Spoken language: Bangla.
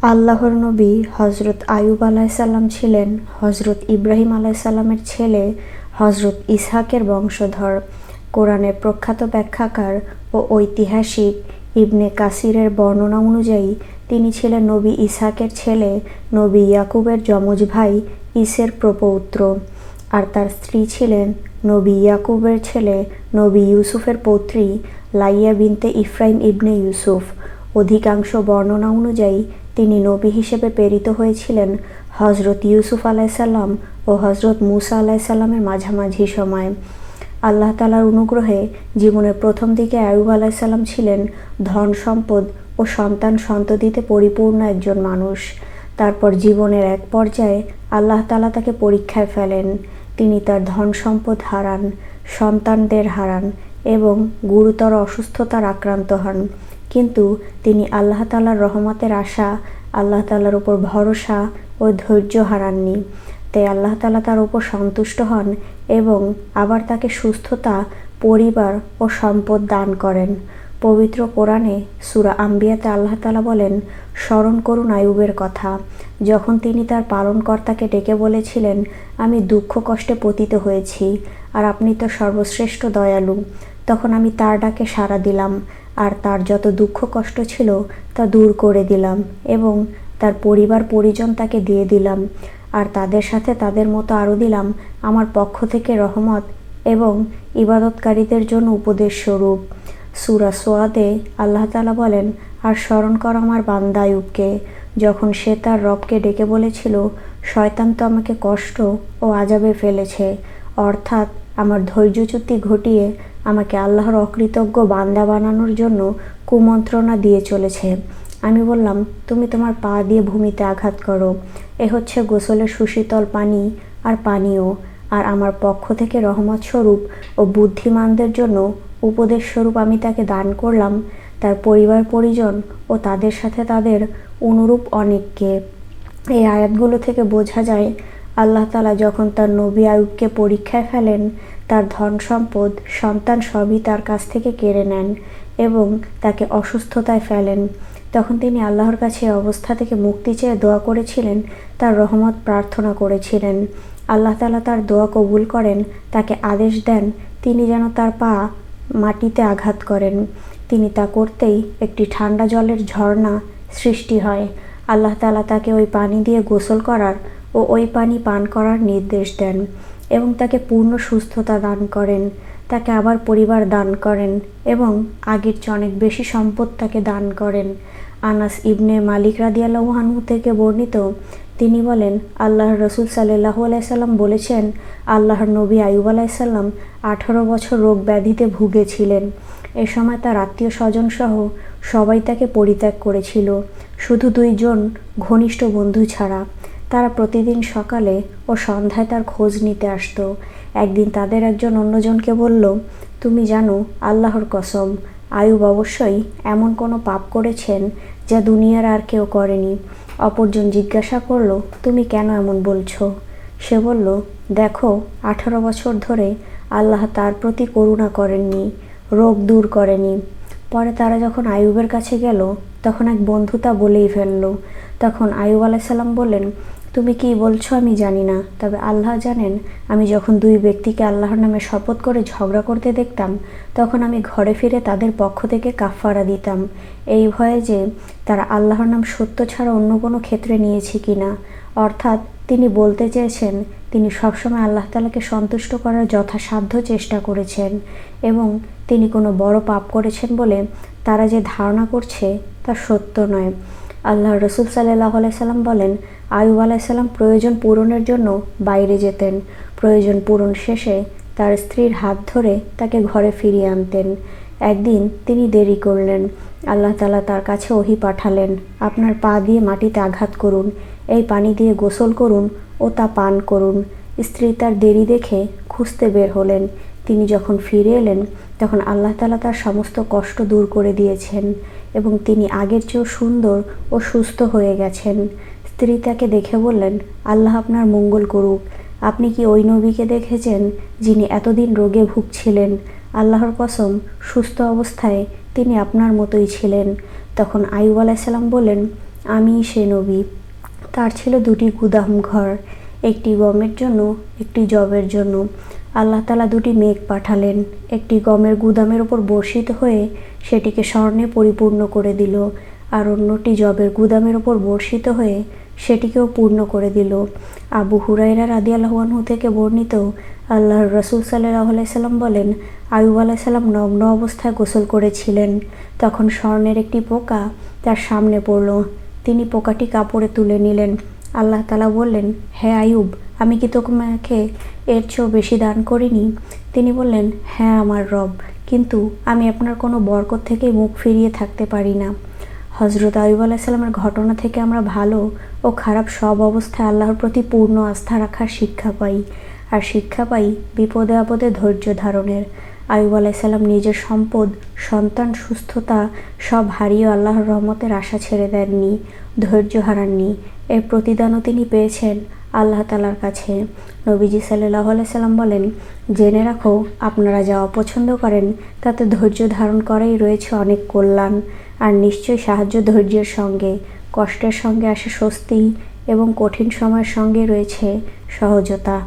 আল্লাহর নবী হজরত আয়ুব আলাইসাল্লাম ছিলেন হজরত ইব্রাহিম আলাইসাল্লামের ছেলে হজরত ইসহাকের বংশধর। কোরআনের প্রখ্যাত ব্যাখ্যাকার ও ঐতিহাসিক ইবনে কাসিরের বর্ণনা অনুযায়ী তিনি ছিলেন নবী ইসহাকের ছেলে নবী ইয়াকুবের যমজ ভাই ইসের প্রপৌত্র, আর তার স্ত্রী ছিলেন নবী ইয়াকুবের ছেলে নবী ইউসুফের পৌত্রী লাইয়া বিনতে ইফরাইম ইবনে ইউসুফ। অধিকাংশ বর্ণনা অনুযায়ী তিনি নবী হিসেবে প্রেরিত হয়েছিলেন হজরত ইউসুফ আলাইসাল্লাম ও হজরত মুসা আলাইসাল্লামের মাঝামাঝি সময়। আল্লাহ তাআলার অনুগ্রহে জীবনের প্রথম দিকে আয়ুব আলাইসাল্লাম ছিলেন ধন সম্পদ ও সন্তান সন্ততিতে পরিপূর্ণ একজন মানুষ। তারপর জীবনের এক পর্যায়ে আল্লাহ তাআলা তাকে পরীক্ষায় ফেলেন। তিনি তার ধন সম্পদ হারান, সন্তানদের হারান এবং গুরুতর অসুস্থতার আক্রান্ত হন। কিন্তু তিনি আল্লাহ তাআলার রহমতের আশা, আল্লাহ তাআলার উপর ভরসা ও ধৈর্য হারাননি। তাই আল্লাহ তাআলা তার উপর সন্তুষ্ট হন এবং আবার তাকে সুস্থতা, পরিবার ও সম্পদ দান করেন। পবিত্র কোরআনে সূরা আম্বিয়াতে আল্লাহ তাআলা বলেন, স্মরণ করুন আইয়ুবের কথা, যখন তিনি তার পালনকর্তাকে ডেকে বলেছিলেন, আমি দুঃখ কষ্টে পতিত হয়েছি আর আপনি তো সর্বশ্রেষ্ঠ দয়ালু। তখন আমি তার ডাকে সাড়া দিলাম আর তার যত দুঃখ কষ্ট ছিল তা দূর করে দিলাম এবং তার পরিবার পরিজন তাকে দিয়ে দিলাম, আর তাদের সাথে তাদের মতো আরও দিলাম আমার পক্ষ থেকে রহমত এবং ইবাদতকারীদের জন্য উপদেশ স্বরূপ। সূরা সোয়াদে আল্লাহ তাআলা বলেন, আর স্মরণ কর আমার বান্দা আইয়ুবকে, যখন সে তার রবকে ডেকে বলেছিল, শয়তান তো আমাকে কষ্ট ও আযাবে ফেলেছে, অর্থাৎ আমার ধৈর্যচ্যুতি ঘটিয়ে আমাকে আল্লাহর অকৃতজ্ঞ বান্দা বানানোর জন্য কুমন্ত্রণা দিয়ে চলেছে। আমি বললাম, তুমি তোমার পা দিয়ে ভূমিতে আঘাত করো, এ হচ্ছে গোসলের সুশীতল পানি আর পানীয়, আর আমার পক্ষ থেকে রহমত স্বরূপ ও বুদ্ধিমানদের জন্য উপদেশ স্বরূপ আমি তাকে দান করলাম তার পরিবার পরিজন ও তাদের সাথে তাদের অনুরূপ অনেককে। এই আয়াতগুলো থেকে বোঝা যায় আল্লাহ তাআলা যখন তার নবী আইয়ুবকে পরীক্ষায় ফেলেন, তার ধন সম্পদ, সন্তান সবই তার কাছ থেকে কেড়ে নেন এবং তাকে অসুস্থতায় ফেলেন। তখন তিনি আল্লাহর কাছে অবস্থা থেকে মুক্তি চেয়ে দোয়া করেছিলেন, তার রহমত প্রার্থনা করেছিলেন। আল্লাহ তাআলা তার দোয়া কবুল করেন, তাকে আদেশ দেন তিনি যেন তার পা মাটিতে আঘাত করেন। তিনি তা করতেই একটি ঠান্ডা জলের ঝর্ণা সৃষ্টি হয়। আল্লাহ তাআলা তাকে ওই পানি দিয়ে গোসল করার ও ওই পানি পান করার নির্দেশ দেন এবং তাকে পূর্ণ সুস্থতা দান করেন। তাকে আবার পরিবার দান করেন এবং আগের চেয়ে অনেক বেশি সম্পদ তাকে দান করেন। আনাস ইবনে মালিক রাদিয়াল্লাহু আনহু থেকে বর্ণিত, তিনি বলেন, আল্লাহর রাসূল সাল্লাল্লাহু আলাইহি সাল্লাম বলেছেন, আল্লাহর নবী আইয়ুব আলাইহিস সালাম 18 বছর রোগ ব্যাধিতে ভুগেছিলেন। এ সময় তার আত্মীয় স্বজন সহ সবাই তাকে পরিত্যাগ করেছিল, শুধু 2 জন ঘনিষ্ঠ বন্ধু ছাড়া। তারা প্রতিদিন সকালে ও সন্ধ্যায় তার খোঁজ নিতে আসত। একদিন তাদের একজন অন্যজনকে বলল, তুমি জানো, আল্লাহর কসম, আইয়ুব অবশ্যই এমন কোনো পাপ করেছেন যা দুনিয়ার আর কেউ করেনি। অপরজন জিজ্ঞাসা করল, তুমি কেন এমন বলছো? সে বলল, দেখো, 18 বছর ধরে আল্লাহ তার প্রতি করুণা করেননি, রোগ দূর করেনি। পরে তারা যখন আইয়ুবের কাছে গেল, তখন এক বন্ধু তা বলেই ফেলল। তখন আইয়ুব আলাইহিস সালাম বললেন, তুমি কি বলছো আমি জানি না, তবে আল্লাহ জানেন, আমি যখন 2 ব্যক্তিকে আল্লাহর নামে শপথ করে ঝগড়া করতে দেখতাম, তখন আমি ঘরে ফিরে তাদের পক্ষ থেকে কাফফারা দিতাম, এই ভয়ে যে তারা আল্লাহর নাম সত্য ছাড়া অন্য কোনো ক্ষেত্রে নিয়েছে কিনা। অর্থাৎ তিনি বলতে চেয়েছেন, তিনি সবসময় আল্লাহ তাআলাকে সন্তুষ্ট করার যথাসাধ্য চেষ্টা করেছেন এবং তিনি কোনো বড় পাপ করেছেন বলে তারা যে ধারণা করছে তা সত্য নয়। আল্লাহর রাসূল সাল্লাল্লাহু আলাইহি সাল্লাম বলেন, আইয়ুব আলাইহিস সালাম প্রয়োজন পূরণের জন্য বাইরে যেতেন। প্রয়োজন পূরণ শেষে তার স্ত্রীর হাত ধরে তাকে ঘরে ফিরিয়ে আনতেন। একদিন তিনি দেরি করলেন। আল্লাহ তাআলা তার কাছে ওহী পাঠালেন, আপনার পা দিয়ে মাটিতে আঘাত করুন, এই পানি দিয়ে গোসল করুন ও তা পান করুন। স্ত্রী তার দেরি দেখে খুঁজতে বের হলেন। তিনি যখন ফিরে এলেন, তখন আল্লাহ তাআলা তার সমস্ত কষ্ট দূর করে দিয়েছেন এবং তিনি আগের চেয়েও সুন্দর ও সুস্থ হয়ে গেছেন। স্ত্রী তাকে দেখে বললেন, আল্লাহ আপনার মঙ্গল করুক, আপনি কি ওই নবীকে দেখেছেন যিনি এতদিন রোগে ভুগছিলেন? আল্লাহর কসম, সুস্থ অবস্থায় তিনি আপনার মতোই ছিলেন। তখন আইয়ুব আলাইহিস সালাম বললেন, আমি সে নবী। তার ছিল 2টি গুদাম ঘর, একটি গমের জন্য, একটি যবের জন্য। আল্লাহ তাআলা 2টি মেঘ পাঠালেন, একটি গমের গুদামের ওপর বর্ষিত হয়ে সেটিকে স্বর্ণে পরিপূর্ণ করে দিল, আর অন্যটি যবের গুদামের ওপর বর্ষিত হয়ে সেটিকেও পূর্ণ করে দিল। আবু হুরায়রা রাদিয়াল্লাহু আনহু থেকে বর্ণিত, আল্লাহর রাসূল সাল্লাল্লাহু আলাইহি সাল্লাম বলেন, আইয়ুব আলাইহিস সালাম নগ্ন অবস্থায় গোসল করেছিলেন। তখন স্বর্ণের একটি পোকা তার সামনে পড়ল। তিনি পোকাটি কাপড়ে তুলে নিলেন। আল্লাহ তাআলা বললেন, হে আইয়ুব, আমি কি তোমাকে এর চেয়েও বেশি দান করিনি? তিনি বললেন, হ্যাঁ আমার রব, কিন্তু আমি আপনার কোনো বরকত থেকে মুখ ফিরিয়ে থাকতে পারি না। হযরত আইয়ুব আলাইহিস সালামের ঘটনা থেকে আমরা ভালো ও খারাপ সব অবস্থায় আল্লাহর প্রতি পূর্ণ আস্থা রাখার শিক্ষা পাই, আর শিক্ষা পাই বিপদে আপদে ধৈর্য ধারণের। আইয়ুব আলাইহিস সালাম নিজের সম্পদ, সন্তান, সুস্থতা সব হারিয়ে আল্লাহর রহমতের আশা ছেড়ে দেননি, ধৈর্য হারাননি। এর প্রতিদানও তিনি পেয়েছেন আল্লাহ তাআলার কাছে। নবীজি সাল্লাল্লাহু আলাইহি সাল্লাম বলেন, জেনে রাখো, আপনারা যা অপছন্দ করেন তাতে ধৈর্য ধারণ করাই রয়েছে অনেক কল্যাণ, আর নিশ্চয়ই সাহায্য ধৈর্যের সঙ্গে, কষ্টের সঙ্গে আসে স্বস্তি, এবং কঠিন সময়ের সঙ্গে রয়েছে সহজতা।